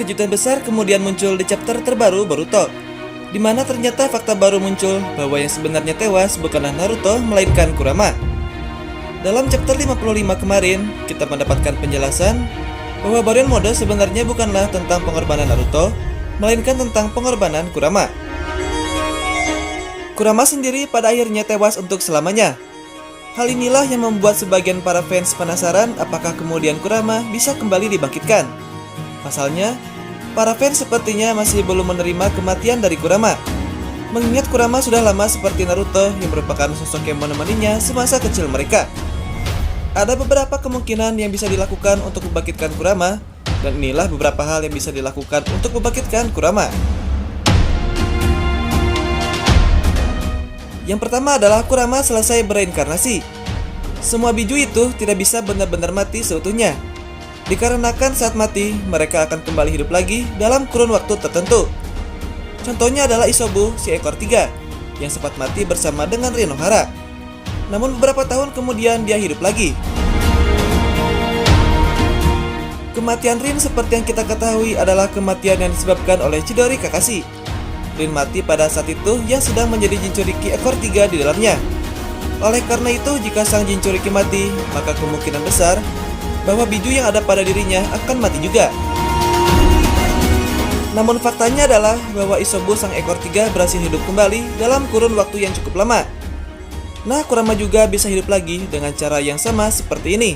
Kejutan besar kemudian muncul di chapter terbaru Boruto, di mana ternyata fakta baru muncul bahwa yang sebenarnya tewas bukanlah Naruto melainkan Kurama. Dalam chapter 55 kemarin, kita mendapatkan penjelasan bahwa Baryon Mode sebenarnya bukanlah tentang pengorbanan Naruto, melainkan tentang pengorbanan Kurama. Kurama sendiri pada akhirnya tewas untuk selamanya. Hal inilah yang membuat sebagian para fans penasaran apakah kemudian Kurama bisa kembali dibangkitkan. Pasalnya, para fans sepertinya masih belum menerima kematian dari Kurama. Mengingat Kurama sudah lama seperti Naruto yang merupakan sosok yang menemaninya semasa kecil mereka. Ada beberapa kemungkinan yang bisa dilakukan untuk membangkitkan Kurama, dan inilah beberapa hal yang bisa dilakukan untuk membangkitkan Kurama. Yang pertama adalah Kurama selesai bereinkarnasi. Semua biju itu tidak bisa benar-benar mati seutuhnya, dikarenakan saat mati, mereka akan kembali hidup lagi dalam kurun waktu tertentu. Contohnya adalah Isobu, si ekor 3, yang sempat mati bersama dengan Rinohara. Namun beberapa tahun kemudian dia hidup lagi. Kematian Rin seperti yang kita ketahui adalah kematian yang disebabkan oleh Chidori Kakashi. Rin mati pada saat itu yang sedang menjadi Jinchuriki ekor 3 di dalamnya. Oleh karena itu, jika sang Jinchuriki mati, maka kemungkinan besar bahwa biju yang ada pada dirinya akan mati juga. Namun faktanya adalah bahwa Isobu sang ekor 3 berhasil hidup kembali dalam kurun waktu yang cukup lama. Nah, Kurama juga bisa hidup lagi dengan cara yang sama seperti ini.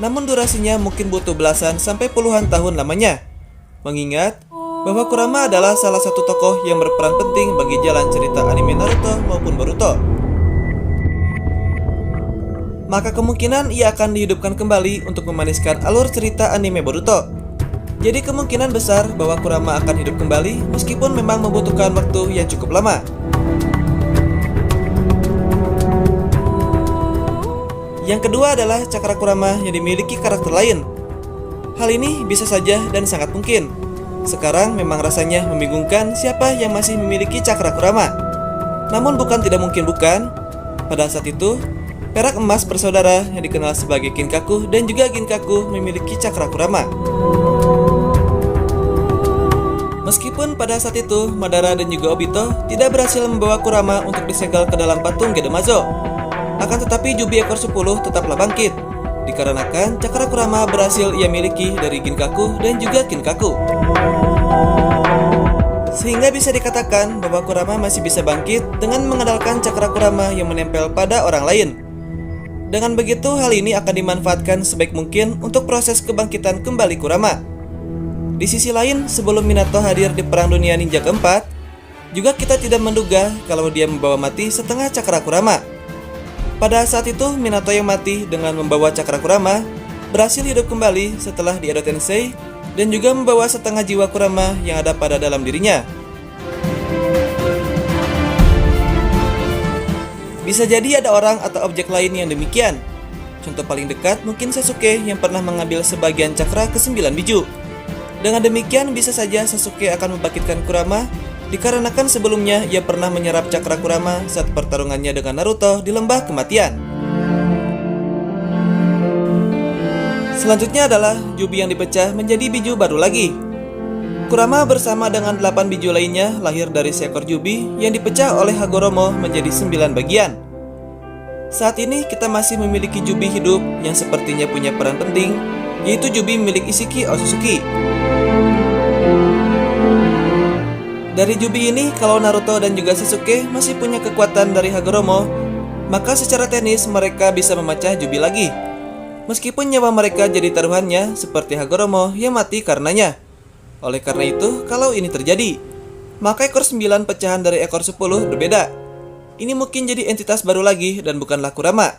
Namun durasinya mungkin butuh belasan sampai puluhan tahun lamanya. Mengingat bahwa Kurama adalah salah satu tokoh yang berperan penting bagi jalan cerita anime Naruto maupun Boruto. Maka kemungkinan ia akan dihidupkan kembali untuk memaniskan alur cerita anime Boruto. Jadi kemungkinan besar bahwa Kurama akan hidup kembali meskipun memang membutuhkan waktu yang cukup lama. Yang kedua adalah cakra Kurama yang dimiliki karakter lain. Hal ini bisa saja dan sangat mungkin. Sekarang memang rasanya membingungkan siapa yang masih memiliki cakra Kurama. Namun bukan tidak mungkin bukan. Pada saat itu, perak emas bersaudara yang dikenal sebagai Kinkaku dan juga Ginkaku memiliki cakra Kurama. Meskipun pada saat itu Madara dan juga Obito tidak berhasil membawa Kurama untuk disegel ke dalam patung Gedomazo, akan tetapi Jubi ekor 10 tetaplah bangkit, dikarenakan cakra Kurama berhasil ia miliki dari Ginkaku dan juga Kinkaku. Sehingga bisa dikatakan bahwa Kurama masih bisa bangkit dengan mengandalkan cakra Kurama yang menempel pada orang lain. Dengan begitu, hal ini akan dimanfaatkan sebaik mungkin untuk proses kebangkitan kembali Kurama. Di sisi lain, sebelum Minato hadir di Perang Dunia Ninja keempat, juga kita tidak menduga kalau dia membawa mati setengah cakra Kurama. Pada saat itu, Minato yang mati dengan membawa cakra Kurama berhasil hidup kembali setelah di Edo Tensei dan juga membawa setengah jiwa Kurama yang ada pada dalam dirinya. Bisa jadi ada orang atau objek lain yang demikian. Contoh paling dekat mungkin Sasuke yang pernah mengambil sebagian cakra ke-9 biju. Dengan demikian bisa saja Sasuke akan membangkitkan Kurama dikarenakan sebelumnya ia pernah menyerap cakra Kurama saat pertarungannya dengan Naruto di lembah kematian. Selanjutnya adalah Jubi yang dipecah menjadi biju baru lagi. Kurama bersama dengan 8 biju lainnya lahir dari seekor Jubi yang dipecah oleh Hagoromo menjadi 9 bagian. Saat ini kita masih memiliki Jubi hidup yang sepertinya punya peran penting, yaitu Jubi milik Isshiki Otsutsuki. Dari Jubi ini, kalau Naruto dan juga Sasuke masih punya kekuatan dari Hagoromo, maka secara teknis mereka bisa memecah Jubi lagi. Meskipun nyawa mereka jadi taruhannya seperti Hagoromo yang mati karenanya. Oleh karena itu, kalau ini terjadi, maka ekor 9 pecahan dari ekor 10 berbeda. Ini mungkin jadi entitas baru lagi dan bukanlah Kurama.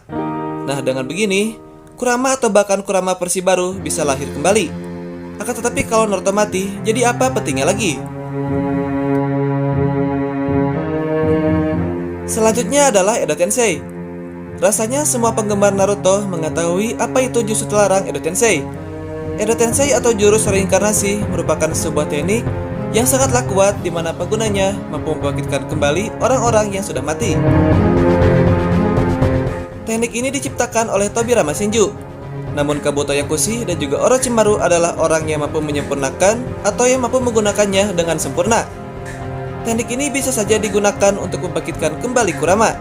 Nah, dengan begini, Kurama atau bahkan Kurama versi baru bisa lahir kembali. Akan tetapi kalau Naruto mati, jadi apa pentingnya lagi? Selanjutnya adalah Edo Tensei. Rasanya semua penggemar Naruto mengetahui apa itu jutsu terlarang Edo Tensei. Edo Tensei atau jurus reinkarnasi merupakan sebuah teknik yang sangatlah kuat di mana penggunanya mampu membangkitkan kembali orang-orang yang sudah mati. Teknik ini diciptakan oleh Tobirama Shinju. Namun Kabuto Yakushi dan juga Orochimaru adalah orang yang mampu menyempurnakan atau yang mampu menggunakannya dengan sempurna. Teknik ini bisa saja digunakan untuk membangkitkan kembali Kurama.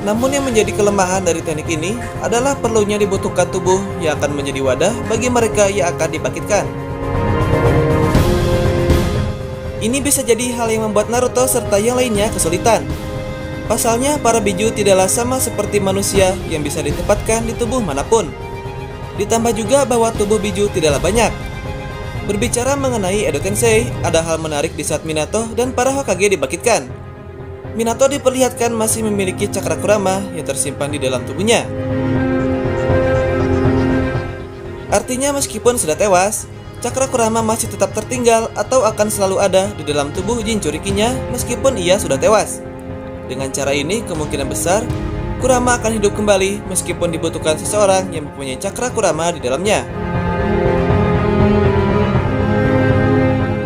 Namun yang menjadi kelemahan dari teknik ini adalah perlunya dibutuhkan tubuh yang akan menjadi wadah bagi mereka yang akan dibangkitkan. Ini bisa jadi hal yang membuat Naruto serta yang lainnya kesulitan. Pasalnya, para biju tidaklah sama seperti manusia yang bisa ditempatkan di tubuh manapun. Ditambah juga bahwa tubuh biju tidaklah banyak. Berbicara mengenai Edo Tensei, ada hal menarik di saat Minato dan para Hokage dibangkitkan. Minato diperlihatkan masih memiliki cakra Kurama yang tersimpan di dalam tubuhnya. Artinya meskipun sudah tewas, cakra Kurama masih tetap tertinggal atau akan selalu ada di dalam tubuh Jinchurikinya meskipun ia sudah tewas. Dengan cara ini, kemungkinan besar Kurama akan hidup kembali meskipun dibutuhkan seseorang yang mempunyai cakra Kurama di dalamnya.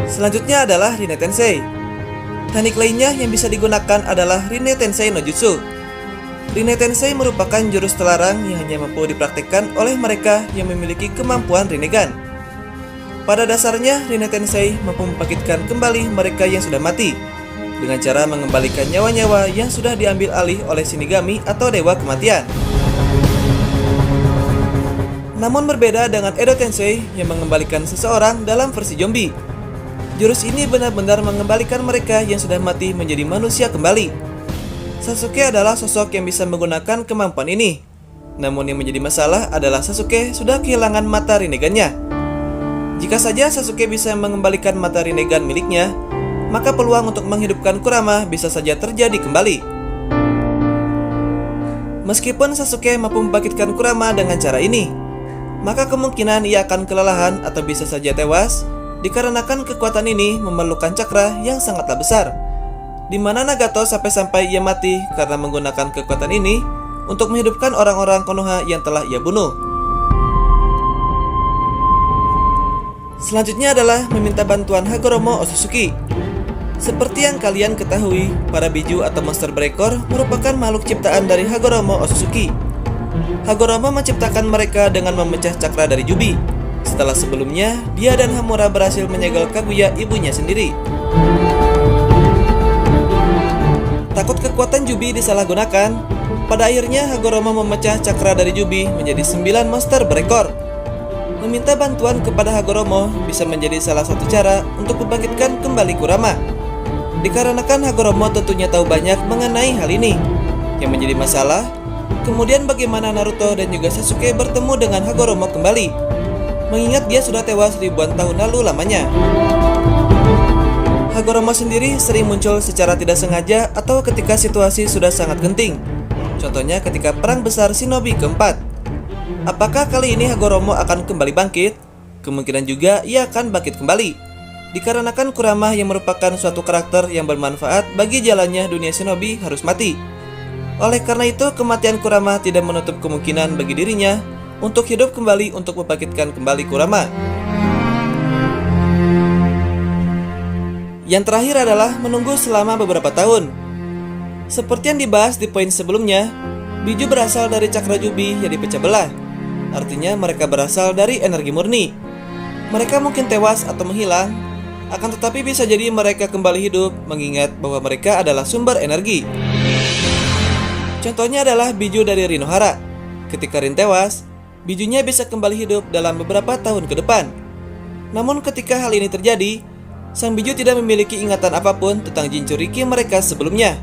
Selanjutnya adalah Rinne Tensei. Teknik lainnya yang bisa digunakan adalah Rinne Tensei no Jutsu. Rinne Tensei merupakan jurus terlarang yang hanya mampu dipraktikkan oleh mereka yang memiliki kemampuan Rinnegan. Pada dasarnya, Rinne Tensei mampu membangkitkan kembali mereka yang sudah mati dengan cara mengembalikan nyawa-nyawa yang sudah diambil alih oleh Shinigami atau Dewa Kematian. Namun berbeda dengan Edo Tensei yang mengembalikan seseorang dalam versi zombie. Jurus ini benar-benar mengembalikan mereka yang sudah mati menjadi manusia kembali. Sasuke adalah sosok yang bisa menggunakan kemampuan ini. Namun yang menjadi masalah adalah Sasuke sudah kehilangan mata Rinnegan-nya. Jika saja Sasuke bisa mengembalikan mata Rinnegan miliknya, maka peluang untuk menghidupkan Kurama bisa saja terjadi kembali. Meskipun Sasuke mampu membangkitkan Kurama dengan cara ini, maka kemungkinan ia akan kelelahan atau bisa saja tewas, dikarenakan kekuatan ini memerlukan cakra yang sangatlah besar, di mana Nagato sampai-sampai ia mati karena menggunakan kekuatan ini untuk menghidupkan orang-orang Konoha yang telah ia bunuh. Selanjutnya adalah meminta bantuan Hagoromo Otsutsuki. Seperti yang kalian ketahui, para biju atau monster breaker merupakan makhluk ciptaan dari Hagoromo Otsutsuki. Hagoromo menciptakan mereka dengan memecah cakra dari Jubi. Setelah sebelumnya, dia dan Hamura berhasil menyegel Kaguya, ibunya sendiri. Takut kekuatan Jubi disalahgunakan, pada akhirnya Hagoromo memecah cakra dari Jubi menjadi 9 monster breaker. Meminta bantuan kepada Hagoromo bisa menjadi salah satu cara untuk membangkitkan kembali Kurama. Dikarenakan Hagoromo tentunya tahu banyak mengenai hal ini. Yang menjadi masalah, kemudian bagaimana Naruto dan juga Sasuke bertemu dengan Hagoromo kembali, mengingat dia sudah tewas ribuan tahun lalu lamanya. Hagoromo sendiri sering muncul secara tidak sengaja atau ketika situasi sudah sangat genting. Contohnya ketika perang besar Shinobi keempat. Apakah kali ini Hagoromo akan kembali bangkit? Kemungkinan juga ia akan bangkit kembali. Dikarenakan Kurama yang merupakan suatu karakter yang bermanfaat bagi jalannya dunia Shinobi harus mati. Oleh karena itu, kematian Kurama tidak menutup kemungkinan bagi dirinya untuk hidup kembali untuk membangkitkan kembali Kurama. Yang terakhir adalah menunggu selama beberapa tahun. Seperti yang dibahas di poin sebelumnya, biju berasal dari cakra Jubi yang dipecah belah. Artinya mereka berasal dari energi murni. Mereka mungkin tewas atau menghilang, akan tetapi bisa jadi mereka kembali hidup mengingat bahwa mereka adalah sumber energi. Contohnya adalah biju dari Rinohara. Ketika Rin tewas, bijunya bisa kembali hidup dalam beberapa tahun ke depan. Namun ketika hal ini terjadi, sang biju tidak memiliki ingatan apapun tentang Jinchuriki mereka sebelumnya.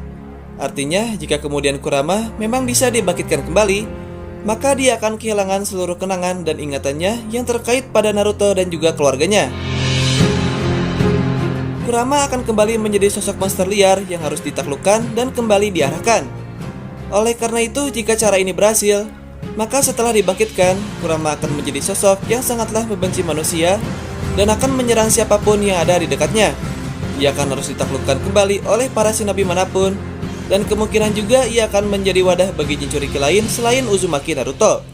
Artinya jika kemudian Kurama memang bisa dibangkitkan kembali, maka dia akan kehilangan seluruh kenangan dan ingatannya yang terkait pada Naruto dan juga keluarganya. Kurama akan kembali menjadi sosok monster liar yang harus ditaklukkan dan kembali diarahkan. Oleh karena itu, jika cara ini berhasil, maka setelah dibangkitkan, Kurama akan menjadi sosok yang sangatlah membenci manusia dan akan menyerang siapapun yang ada di dekatnya. Ia akan harus ditaklukkan kembali oleh para shinobi manapun, dan kemungkinan juga ia akan menjadi wadah bagi Jinchuriki lain selain Uzumaki Naruto.